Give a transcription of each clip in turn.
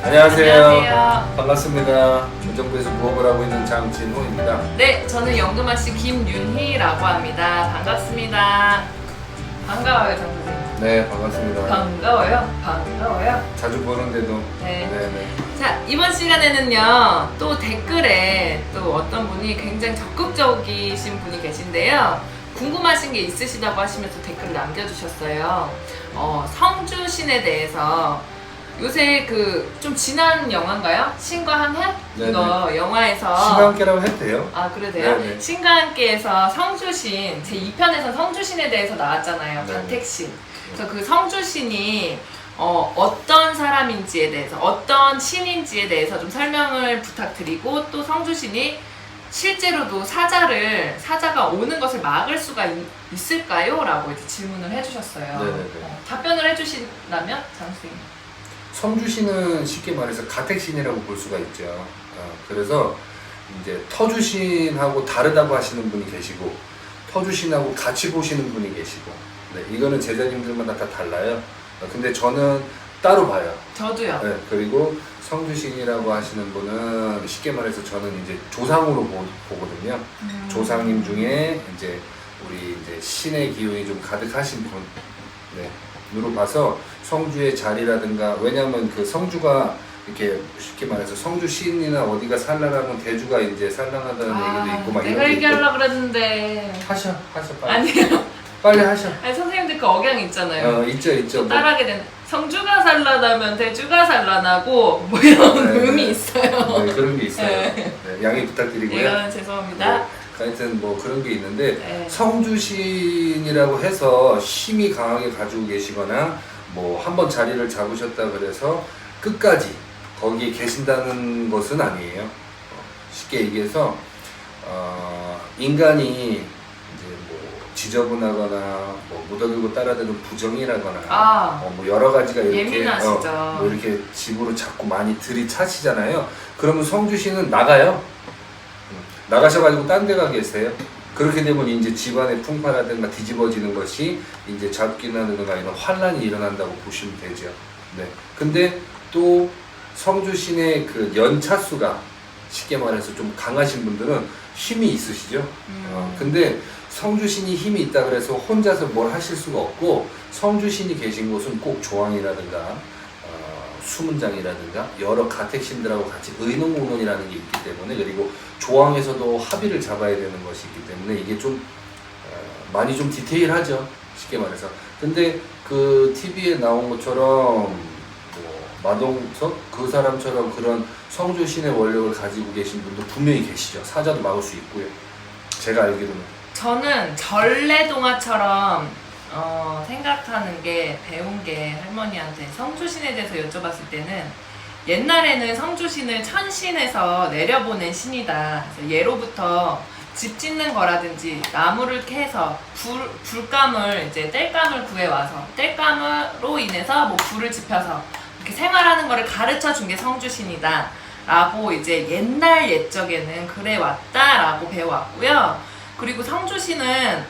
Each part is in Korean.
안녕하세요. 안녕하세요. 반갑습니다. 의정부에서 부업을 하고 있는 장진호입니다. 네, 저는 연금아씨 김윤희라고 합니다. 반갑습니다. 반가워요, 장 선생님. 네, 반갑습니다. 반가워요. 반가워요. 자주 보는데도. 네. 네네. 자, 이번 시간에는요, 또 댓글에 또 어떤 분이 굉장히 적극적이신 분이 계신데요. 궁금하신 게 있으시다고 하시면서 댓글을 남겨주셨어요. 성주신에 대해서 요새 그 좀 지난 영화인가요? 신과 함께? 네네. 이거 영화에서 신과 함께라고 해도 돼요? 아, 그래도요? 네네. 신과 함께에서 성주신 제 2편에서 성주신에 대해서 나왔잖아요. 네네. 가택신. 그래서 그 성주신이 어떤 사람인지에 대해서, 어떤 신인지에 대해서 좀 설명을 부탁드리고, 또 성주신이 실제로도 사자가 오는 것을 막을 수가 있을까요? 라고 이제 질문을 해주셨어요. 네네네. 답변을 해주신다면? 장수님. 성주신은 쉽게 말해서 가택신이라고 볼 수가 있죠. 그래서 이제 터주신하고 다르다고 하시는 분이 계시고, 터주신하고 같이 보시는 분이 계시고, 네, 이거는 제자님들마다 다 달라요. 근데 저는 따로 봐요. 저도요. 네, 그리고 성주신이라고 하시는 분은 쉽게 말해서 저는 이제 조상으로 보거든요. 조상님 중에 이제 우리 이제 신의 기운이 좀 가득하신 분, 네, 으로 봐서 성주의 자리라든가, 왜냐하면 그 성주가 이렇게 쉽게 말해서 성주신이나 어디가 산란하면 대주가 이제 산란하다는 얘기도 있고 막 내가 이런 게 얘기하려고 그랬는데. 하셔 빨리. 아니에요. 빨리 하셔. 아니, 선생님들 그 억양이 있잖아요. 있죠. 뭐. 따라하게 되는 성주가 산란하면 대주가 산란하고 뭐 이런 네, 의미 네. 있어요. 네, 그런 게 있어요. 네. 네, 양해 부탁드리고요. 이건 죄송합니다. 네, 하여튼 뭐 그런 게 있는데, 네. 성주신이라고 해서 힘이 강하게 가지고 계시거나 뭐 한번 자리를 잡으셨다 그래서 끝까지 거기에 계신다는 것은 아니에요. 쉽게 얘기해서 인간이 이제 뭐 지저분하거나 뭐 묻어들고 따라드는 부정이라거나 뭐 여러 가지가 이렇게 예민하시죠. 뭐 이렇게 집으로 자꾸 많이 들이차시잖아요. 그러면 성주신은 나가요. 나가셔가지고 딴 데 가 계세요. 그렇게 되면 이제 집안의 풍파라든가 뒤집어지는 것이 이제 잡기나든가 이런 환란이 일어난다고 보시면 되죠. 네. 근데 또 성주신의 그 연차수가 쉽게 말해서 좀 강하신 분들은 힘이 있으시죠. 근데 성주신이 힘이 있다 그래서 혼자서 뭘 하실 수가 없고, 성주신이 계신 곳은 꼭 조항이라든가 수문장이라든가 여러 가택신들하고 같이 의논공론이라는 게 있기 때문에, 그리고 조항에서도 합의를 잡아야 되는 것이 있기 때문에 이게 좀 많이 좀 디테일하죠, 쉽게 말해서. 근데 그 TV에 나온 것처럼 뭐 마동석 그 사람처럼 그런 성주신의 원력을 가지고 계신 분도 분명히 계시죠. 사자도 막을 수 있고요, 제가 알기로는. 저는 전래동화처럼 생각하는 게, 배운 게, 할머니한테 성주신에 대해서 여쭤봤을 때는, 옛날에는 성주신을 천신에서 내려보낸 신이다. 그래서 예로부터 집 짓는 거라든지 나무를 캐서 불감을 이제 땔감을 구해와서 땔감으로 인해서 뭐 불을 지펴서 이렇게 생활하는 거를 가르쳐 준 게 성주신이다 라고 이제 옛날 옛적에는 그래 왔다라고 배워왔고요. 그리고 성주신은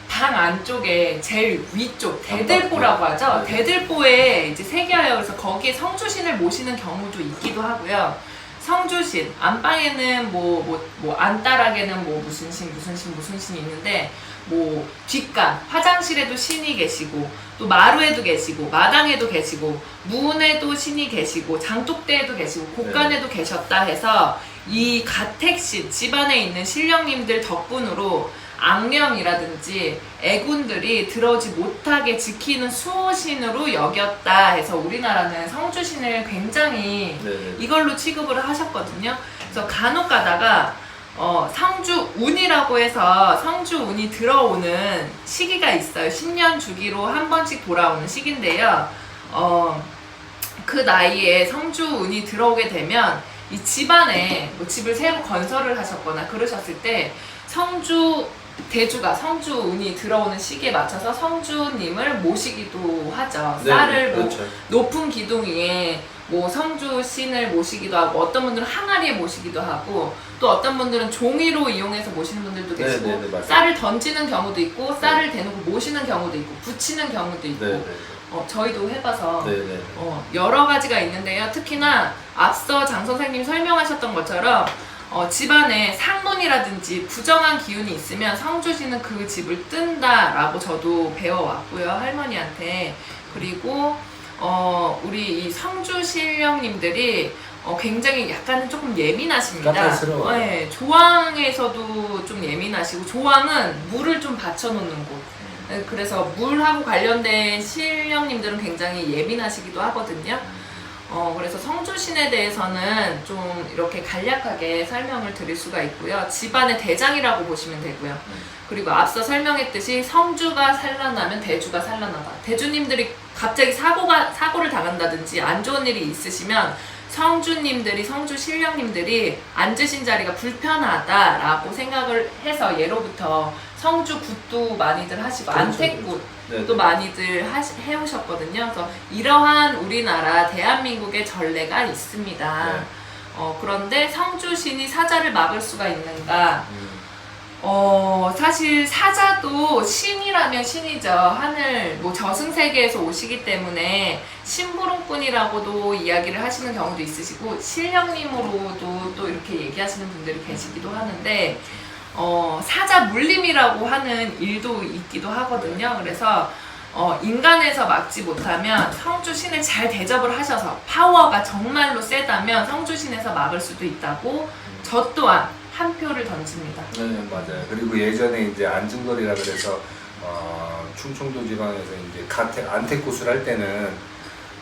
방 안쪽에 제일 위쪽 대들보라고 하죠. 네. 대들보에 이제 새겨요. 그래서 거기에 성주신을 모시는 경우도 있기도 하고요. 성주신 안방에는 뭐 안다락에는 뭐 무슨 신이 있는데, 뭐 뒷간 화장실에도 신이 계시고, 또 마루에도 계시고, 마당에도 계시고, 문에도 신이 계시고, 장독대에도 계시고, 곳간에도 계셨다 해서 이 가택신, 집안에 있는 신령님들 덕분으로 악령이라든지 애군들이 들어오지 못하게 지키는 수호신으로 여겼다 해서 우리나라는 성주신을 굉장히 이걸로 취급을 하셨거든요. 그래서 간혹 가다가 성주운이라고 해서 성주운이 들어오는 시기가 있어요. 10년 주기로 한 번씩 돌아오는 시기인데요. 그 나이에 성주운이 들어오게 되면 이 집안에 뭐 집을 새로 건설을 하셨거나 그러셨을 때 대주가 성주운이 들어오는 시기에 맞춰서 성주님을 모시기도 하죠. 쌀을 뭐 그렇죠. 높은 기둥 위에 뭐 성주신을 모시기도 하고, 어떤 분들은 항아리에 모시기도 하고, 또 어떤 분들은 종이로 이용해서 모시는 분들도 계시고, 네네네, 맞아요. 쌀을 던지는 경우도 있고, 쌀을 대놓고 모시는 경우도 있고, 붙이는 경우도 있고, 저희도 해봐서 네네. 여러 가지가 있는데요. 특히나 앞서 장 선생님 설명하셨던 것처럼 집안에 상문이라든지 부정한 기운이 있으면 성주시는 그 집을 뜬다라고 저도 배워왔고요, 할머니한테. 그리고 우리 이 성주신령님들이 굉장히 약간은 조금 예민하십니다. 까탈스러워요. 네, 조항에서도 좀 예민하시고, 조항은 물을 좀 받쳐놓는 곳. 네, 그래서 물하고 관련된 신령님들은 굉장히 예민하시기도 하거든요. 그래서 성주신에 대해서는 좀 이렇게 간략하게 설명을 드릴 수가 있고요. 집안의 대장이라고 보시면 되고요. 그리고 앞서 설명했듯이 성주가 산란하면 대주가 산란하다. 대주님들이 갑자기 사고를 당한다든지 안 좋은 일이 있으시면 성주님들이, 성주 신령님들이 앉으신 자리가 불편하다라고 생각을 해서 예로부터 성주 굿도 많이들 하시고 안택굿 네. 또 많이들 해오셨거든요. 그래서 이러한 우리나라 대한민국의 전례가 있습니다. 네. 그런데 성주신이 사자를 막을 수가 있는가? 사실 사자도 신이라면 신이죠. 하늘, 저승세계에서 오시기 때문에 심부름꾼이라고도 이야기를 하시는 경우도 있으시고, 신령님으로도 또 이렇게 얘기하시는 분들이 계시기도 하는데, 사자 물림이라고 하는 일도 있기도 하거든요. 그래서 인간에서 막지 못하면 성주신을 잘 대접을 하셔서 파워가 정말로 세다면 성주신에서 막을 수도 있다고 저 또한 한 표를 던집니다. 네, 맞아요. 그리고 예전에 이제 안증거리라 그래서 충청도 지방에서 이제 안택굿을 할 때는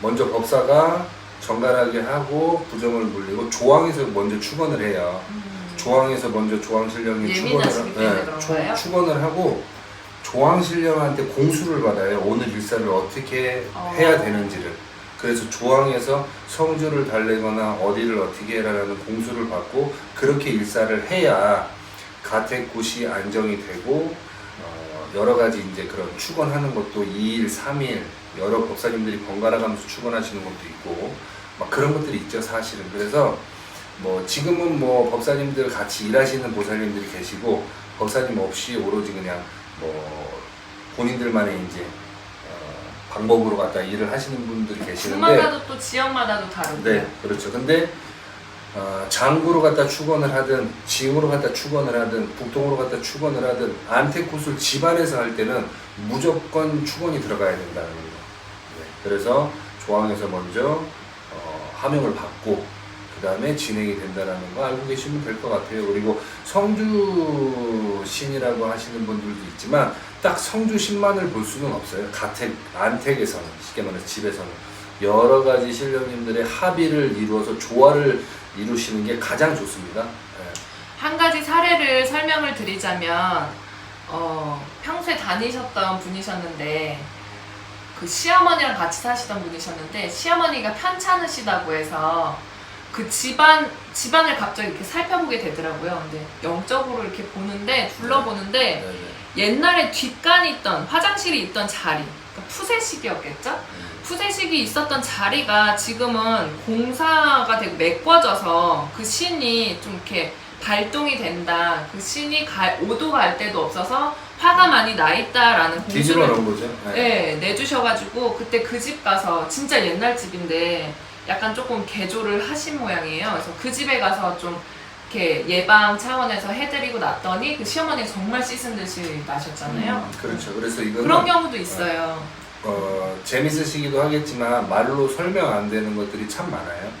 먼저 법사가 정갈하게 하고 부정을 물리고 조항에서 먼저 축원을 해요. 조항에서 먼저 조항신령이 예민하시기 때문에 그런가요? 축원을 하고 조항신령한테 공수를 받아요. 오늘 일사를 어떻게 해야 되는지를. 그래서 조항에서 성주를 달래거나 어디를 어떻게 해라라는 공수를 받고 그렇게 일사를 해야 가택굿이 안정이 되고 여러 가지 이제 그런 축원하는 것도 2일, 3일 여러 법사님들이 번갈아 가면서 축원하시는 것도 있고 막 그런 것들이 있죠, 사실은. 그래서 지금은 법사님들 같이 일하시는 보살님들이 계시고 법사님 없이 오로지 그냥 본인들만의 이제 방법으로 갖다 일을 하시는 분들이 계시는데 주마다도 또 지역마다도 다르고요. 네, 그렇죠. 근데 장구로 갖다 축원을 하든 징으로 갖다 축원을 하든 북동으로 갖다 축원을 하든 안택굿을 집안에서 할 때는 무조건 축원이 들어가야 된다는 거예요. 네, 그래서 조항에서 먼저 하명을 받고 그 다음에 진행이 된다는 거 알고 계시면 될 것 같아요. 그리고 성주신이라고 하시는 분들도 있지만 딱 성주신만을 볼 수는 없어요. 안택에서는, 쉽게 말해서 집에서는 여러 가지 신령님들의 합의를 이루어서 조화를 이루시는 게 가장 좋습니다. 네. 한 가지 사례를 설명을 드리자면 평소에 다니셨던 분이셨는데 그 시어머니랑 같이 사시던 분이셨는데 시어머니가 편찮으시다고 해서 그 집안을 갑자기 이렇게 살펴보게 되더라고요. 근데 영적으로 이렇게 보는데 둘러보는데 네네. 옛날에 뒷간이 있던 화장실이 있던 자리, 그러니까 푸세식이었겠죠? 푸세식이 있었던 자리가 지금은 공사가 되고 메꿔져서 그 신이 좀 이렇게 발동이 된다. 그 신이 오도 갈 데도 없어서 화가 많이 나 있다라는 뒤집어 공수를 놓은 거죠. 네, 내주셔가지고 그때 그 집 가서 진짜 옛날 집인데 약간 조금 개조를 하신 모양이에요. 그래서 그 집에 가서 좀 이렇게 예방 차원에서 해드리고 났더니 그 시어머니가 정말 씻은 듯이 나셨잖아요. 그렇죠. 그래서 이거는 그런 경우도 있어요. 재밌으시기도 하겠지만 말로 설명 안 되는 것들이 참 많아요. 네.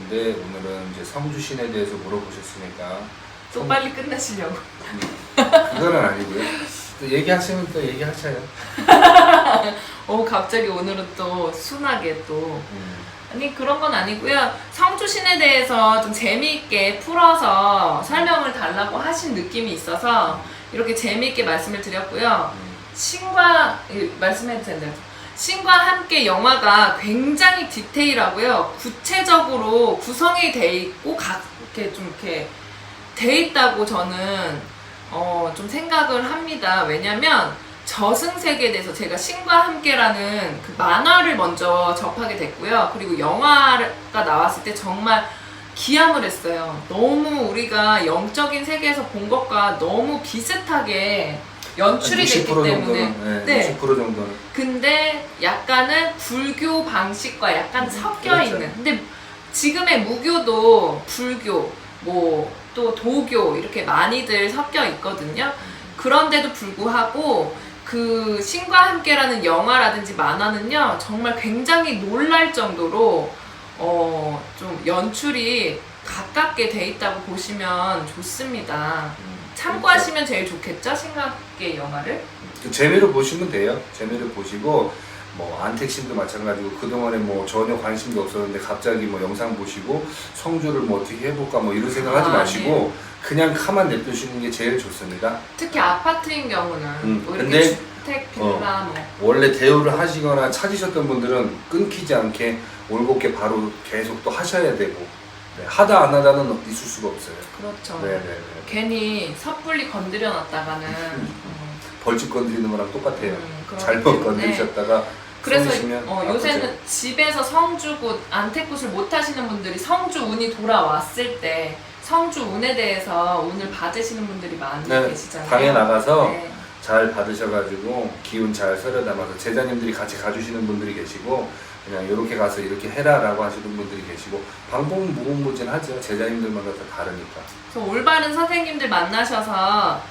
그런데 오늘은 이제 성주신에 대해서 물어보셨으니까 또 빨리 끝내시려고. 그거는 아니고요. 또 얘기하시면 또 얘기하셔요. 갑자기 오늘은 또 순하게 또. 아니 그런 건 아니고요. 성주신에 대해서 좀 재미있게 풀어서 설명을 달라고 하신 느낌이 있어서 이렇게 재미있게 말씀을 드렸고요. 말씀해도 되나요? 신과 함께 영화가 굉장히 디테일하고요. 구체적으로 구성이 돼 있고 이렇게 좀 이렇게 돼 있다고 저는 좀 생각을 합니다. 왜냐면 저승세계에 대해서 제가 신과 함께라는 그 만화를 먼저 접하게 됐고요. 그리고 영화가 나왔을 때 정말 기함을 했어요. 너무 우리가 영적인 세계에서 본 것과 너무 비슷하게 연출이 됐기 60% 정도는, 때문에. 네, 60% 정도는. 근데 약간은 불교 방식과 약간 섞여 그렇죠. 있는. 근데 지금의 무교도 불교, 뭐 또 도교 이렇게 많이들 섞여 있거든요. 그런데도 불구하고 그 신과 함께라는 영화라든지 만화는요 정말 굉장히 놀랄 정도로 좀 연출이 가깝게 돼 있다고 보시면 좋습니다. 참고하시면 제일 좋겠죠? 신과 함께 영화를. 재미로 보시면 돼요. 재미로 보시고 뭐 안택신도 마찬가지고 그동안에 뭐 전혀 관심도 없었는데 갑자기 뭐 영상 보시고 성주를 뭐 어떻게 해볼까 뭐 이런 생각하지 마시고 그냥 가만 냅두시는 게 제일 좋습니다. 특히 아파트인 경우는 뭐 이렇게 근데 주택, 빌라 뭐 원래 대우를 하시거나 찾으셨던 분들은 끊기지 않게 올곧게 바로 계속 또 하셔야 되고 네, 하다 안 하다는 있을 수가 없어요. 그렇죠. 네네네. 괜히 섣불리 건드려 놨다가는 벌집 건드리는 거랑 똑같아요. 그렇기 잘못 때문에. 건드리셨다가 그래서 쏘시면 요새는 집에서 성주굿, 안택굿을 못 하시는 분들이 성주 운이 돌아왔을 때 성주 운에 대해서 운을 받으시는 분들이 많이 네, 계시잖아요. 당에 나가서 네. 잘 받으셔가지고 기운 잘 서려 담아서 제자님들이 같이 가주시는 분들이 계시고 그냥 이렇게 가서 이렇게 해라라고 하시는 분들이 계시고 방법은 무궁무진하죠. 제자님들마다 다 다르니까. 그래서 올바른 선생님들 만나셔서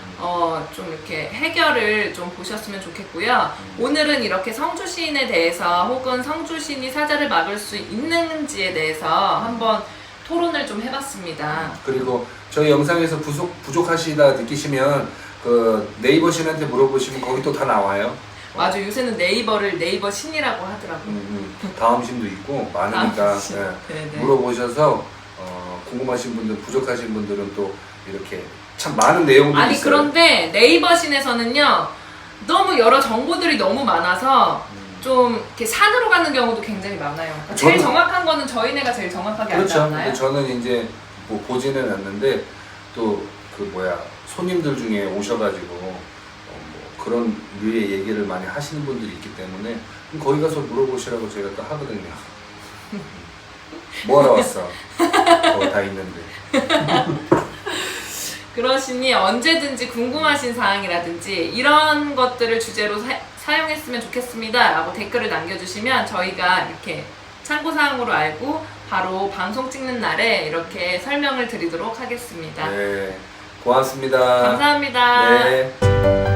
좀 이렇게 해결을 좀 보셨으면 좋겠고요. 오늘은 이렇게 성주시인에 대해서 혹은 성주시인이 사자를 막을 수 있는지에 대해서 한번 토론을 좀 해봤습니다. 그리고 저희 영상에서 부족하시다 느끼시면 그 네이버 신한테 물어보시면 거기 또 다 나와요. 맞아, 요새는 네이버를 네이버 신이라고 하더라고요. 다음 신도 있고 많으니까 다음 신. 네. 네네. 물어보셔서 궁금하신 분들, 부족하신 분들은 또 이렇게 참 많은 내용들이 아니 있어요. 그런데 네이버 신에서는요 너무 여러 정보들이 너무 많아서 좀 이렇게 산으로 가는 경우도 굉장히 많아요. 제일 저는- 정확한 거는 저희네가 제일 정확하게 알지 그렇죠. 않나요? 근데 저는 이제 뭐 보지는 않는데 또 그 손님들 중에 오셔가지고 뭐 그런 류의 얘기를 많이 하시는 분들이 있기 때문에 그럼 거기 가서 물어보시라고 저희가 또 하거든요. 뭐하러 왔어? 다 있는데. 그러시니 언제든지 궁금하신 사항이라든지 이런 것들을 주제로 사용했으면 좋겠습니다 라고 댓글을 남겨주시면 저희가 이렇게 참고사항으로 알고 바로 방송 찍는 날에 이렇게 설명을 드리도록 하겠습니다. 네, 고맙습니다. 감사합니다. 네.